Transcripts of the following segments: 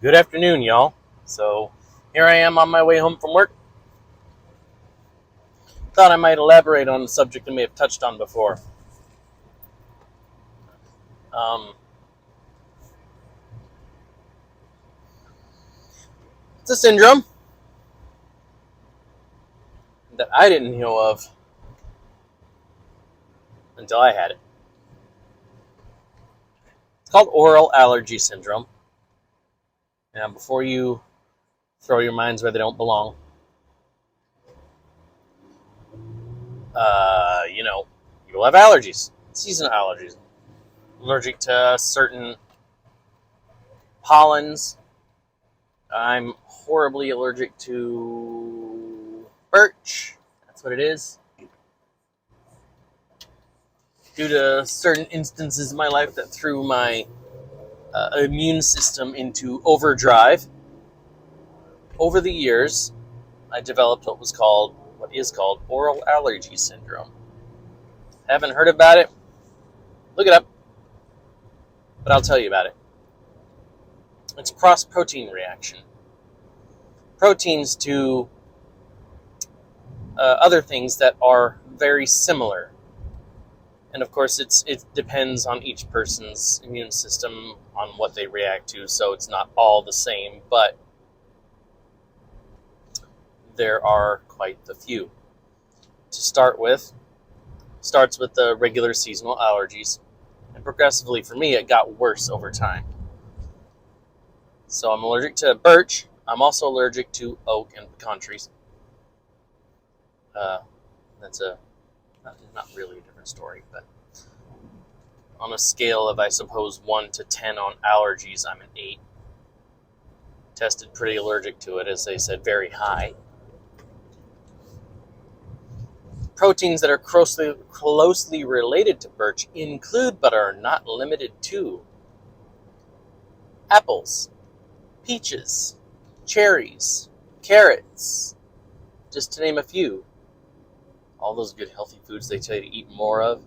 Good afternoon, y'all. So, here I am on my way home from work. Thought I might elaborate on a subject I may have touched on before. Um, it's a syndrome that I didn't know of until I had it. It's called oral allergy syndrome. Now, before you throw your minds where they don't belong, you'll have allergies, seasonal allergies. Allergic to certain pollens. I'm horribly allergic to birch. That's what it is. Due to certain instances in my life that threw my immune system into overdrive, over the years, I developed what is called oral allergy syndrome. Haven't heard about it? Look it up, but I'll tell you about it. It's a cross-protein reaction. Proteins to other things that are very similar. And of course, it depends on each person's immune system on what they react to, so it's not all the same, but there are quite a few. To start with, starts with the regular seasonal allergies, and progressively for me, it got worse over time. So I'm allergic to birch. I'm also allergic to oak and pecan trees. That's not really a different story, but on a scale of, I suppose, 1 to 10 on allergies, I'm an 8. Tested pretty allergic to it, as they said, very high. Proteins that are closely related to birch include, but are not limited to, apples, peaches, cherries, carrots, just to name a few. All those good healthy foods they tell you to eat more of.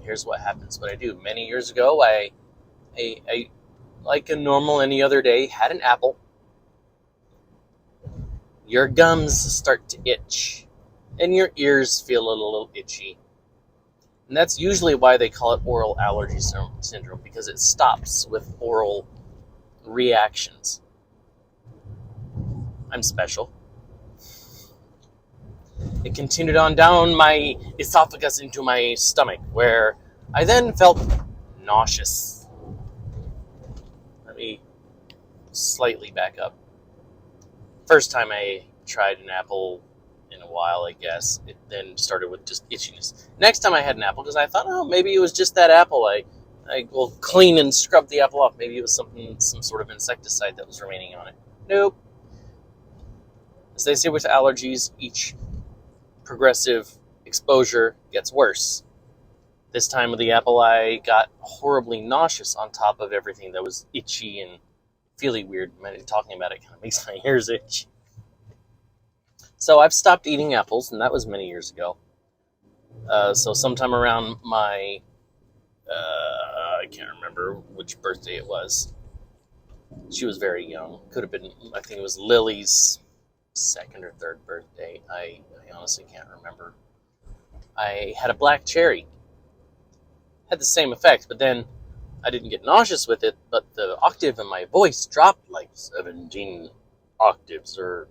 Here's what happens when I do. Many years ago, I like a normal any other day, had an apple. Your gums start to itch, and your ears feel a little itchy. And that's usually why they call it oral allergy syndrome, because it stops with oral reactions. I'm special. It continued on down my esophagus into my stomach, where I then felt nauseous. Let me slightly back up. First time I tried an apple in a while, I guess, it then started with just itchiness. Next time I had an apple, because I thought, maybe it was just that apple. I will clean and scrub the apple off. Maybe it was some sort of insecticide that was remaining on it. Nope. As they say with allergies, each progressive exposure gets worse. This time with the apple, I got horribly nauseous on top of everything that was itchy and feely weird. Talking about it kind of makes my ears itch. So I've stopped eating apples, and that was many years ago. So sometime around my, I can't remember which birthday it was. She was very young. Could have been, I think it was Lily's second or third birthday. I honestly can't remember. I had a black cherry. Had the same effect, but then I didn't get nauseous with it, but the octave in my voice dropped like 17 octaves, or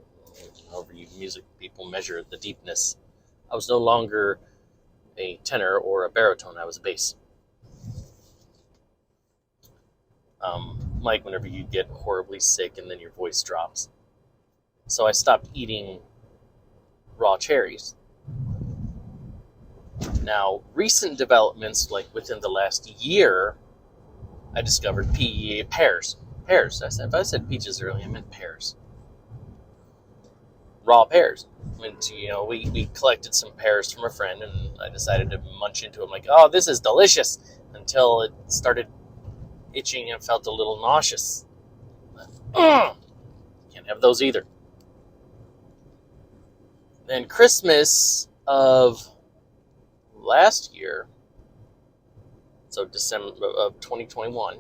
however you music people measure the deepness. I was no longer a tenor or a baritone, I was a bass. Like whenever you get horribly sick and then your voice drops. So I stopped eating raw cherries. Now, recent developments, like within the last year, I discovered pears. Pears. If I said peaches earlier, I meant pears. Raw pears. We collected some pears from a friend, and I decided to munch into them. Like, oh, this is delicious, until it started itching and felt a little nauseous. Can't have those either. Then Christmas of last year, so December of 2021,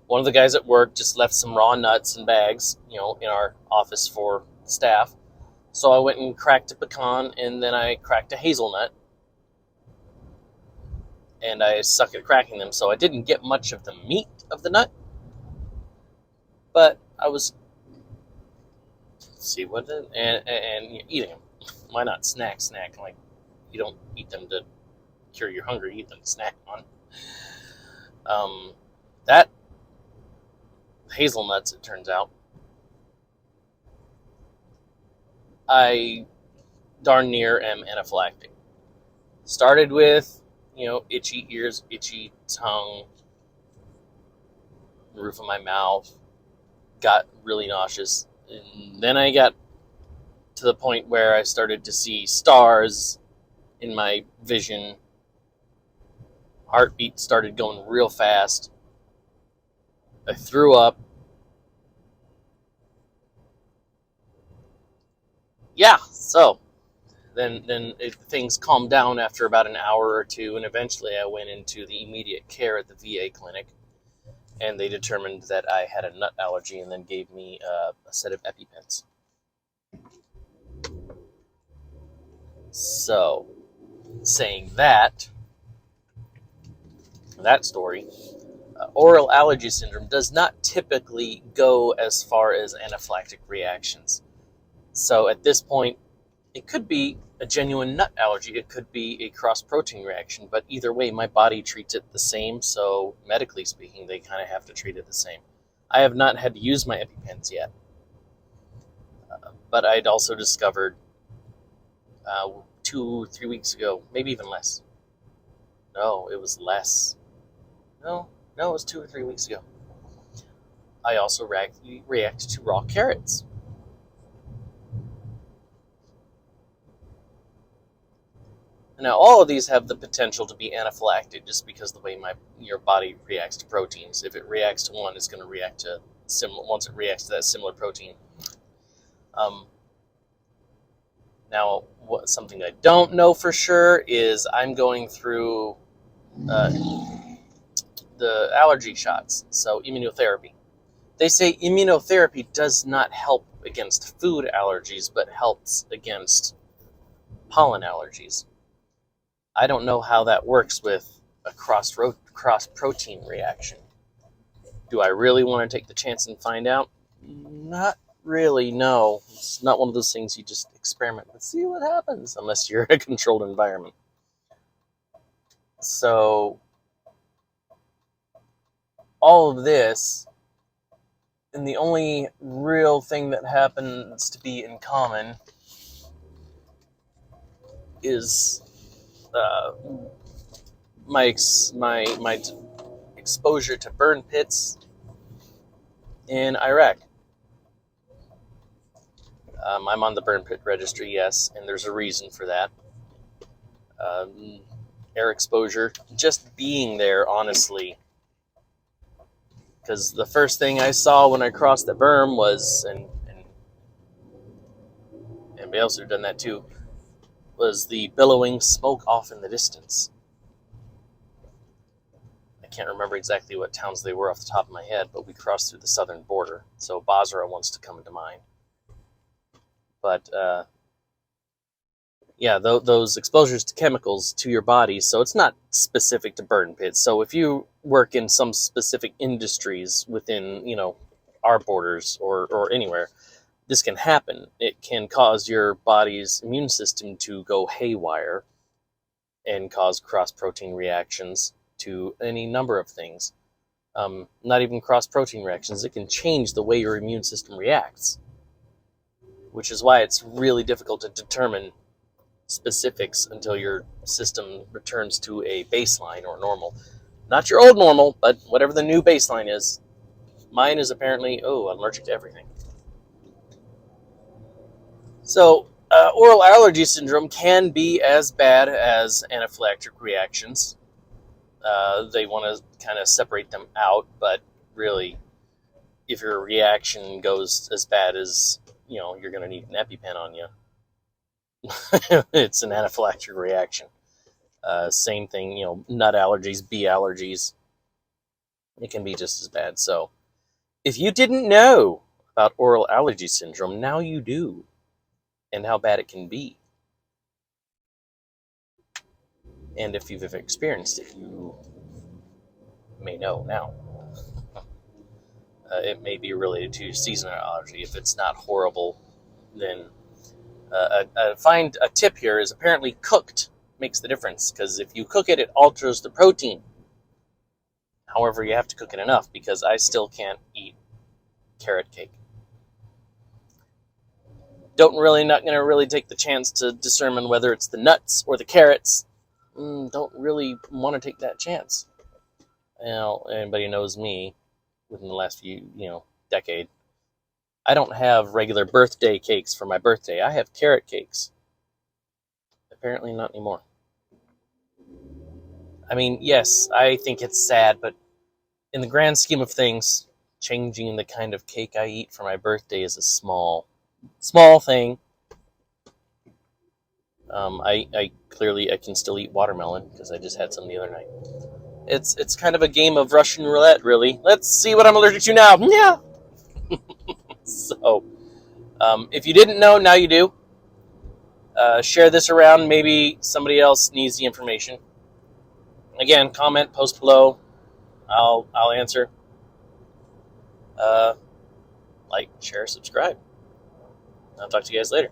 One of the guys at work just left some raw nuts and bags, in our office for staff. So I went and cracked a pecan, and then I cracked a hazelnut, and I suck at cracking them. So I didn't get much of the meat of the nut, but I was and eating them. Why not snack? Like, you don't eat them to cure your hunger; you eat them to snack on. That hazelnuts, it turns out, I darn near am anaphylactic. Started with, itchy ears, itchy tongue, the roof of my mouth, got really nauseous. And then I got to the point where I started to see stars in my vision. Heartbeat started going real fast. I threw up. Yeah, so then things calmed down after about an hour or two, and eventually I went into the immediate care at the VA clinic, and they determined that I had a nut allergy and then gave me a set of EpiPens. So, saying that story, oral allergy syndrome does not typically go as far as anaphylactic reactions. So at this point, it could be a genuine nut allergy. It could be a cross-protein reaction. But either way, my body treats it the same. So medically speaking, they kind of have to treat it the same. I have not had to use my EpiPens yet. But I'd also discovered 2-3 weeks ago, maybe even less. No, it was less. No, it was 2 or 3 weeks ago. I also reacted to raw carrots. Now, all of these have the potential to be anaphylactic just because the way your body reacts to proteins. If it reacts to one, it's going to react to once it reacts to that similar protein. Now, something I don't know for sure is I'm going through the allergy shots, so immunotherapy. They say immunotherapy does not help against food allergies, but helps against pollen allergies. I don't know how that works with a cross-protein reaction. Do I really want to take the chance and find out? Not really, no. It's not one of those things you just experiment with, see what happens, unless you're in a controlled environment. So, all of this, and the only real thing that happens to be in common is my exposure to burn pits in Iraq. I'm on the burn pit registry, yes, and there's a reason for that. Air exposure, just being there, honestly. Because the first thing I saw when I crossed the berm was, and anybody else who'd done that too, was the billowing smoke off in the distance. I can't remember exactly what towns they were off the top of my head, but we crossed through the southern border, so Basra wants to come to mind. But yeah, those exposures to chemicals to your body, so it's not specific to burn pits. So if you work in some specific industries within, our borders or anywhere, this can happen. It can cause your body's immune system to go haywire and cause cross-protein reactions to any number of things. Not even cross-protein reactions. It can change the way your immune system reacts, which is why it's really difficult to determine specifics until your system returns to a baseline or normal. Not your old normal, but whatever the new baseline is. Mine is apparently, I'm allergic to everything. So, oral allergy syndrome can be as bad as anaphylactic reactions. They want to kind of separate them out, but really, if your reaction goes as bad as, you're going to need an EpiPen on you, it's an anaphylactic reaction. Same thing, nut allergies, bee allergies. it can be just as bad. So if you didn't know about oral allergy syndrome, now you do, and how bad it can be. And if you've ever experienced it, you may know now. It may be related to seasonal allergy. If it's not horrible, then find a tip here is apparently cooked makes the difference, because if you cook it, it alters the protein. However, you have to cook it enough, because I still can't eat carrot cake. Not going to really take the chance to determine whether it's the nuts or the carrots. Don't really want to take that chance. Anybody knows me within the last decade. I don't have regular birthday cakes for my birthday. I have carrot cakes. Apparently not anymore. I mean, yes, I think it's sad, but in the grand scheme of things, changing the kind of cake I eat for my birthday is a small thing. I clearly can still eat watermelon because I just had some the other night. It's kind of a game of Russian roulette, really. Let's see what I'm allergic to now. Yeah. So, if you didn't know, now you do. Share this around. Maybe somebody else needs the information. Again, comment, post below. I'll answer. Like, share, subscribe. I'll talk to you guys later.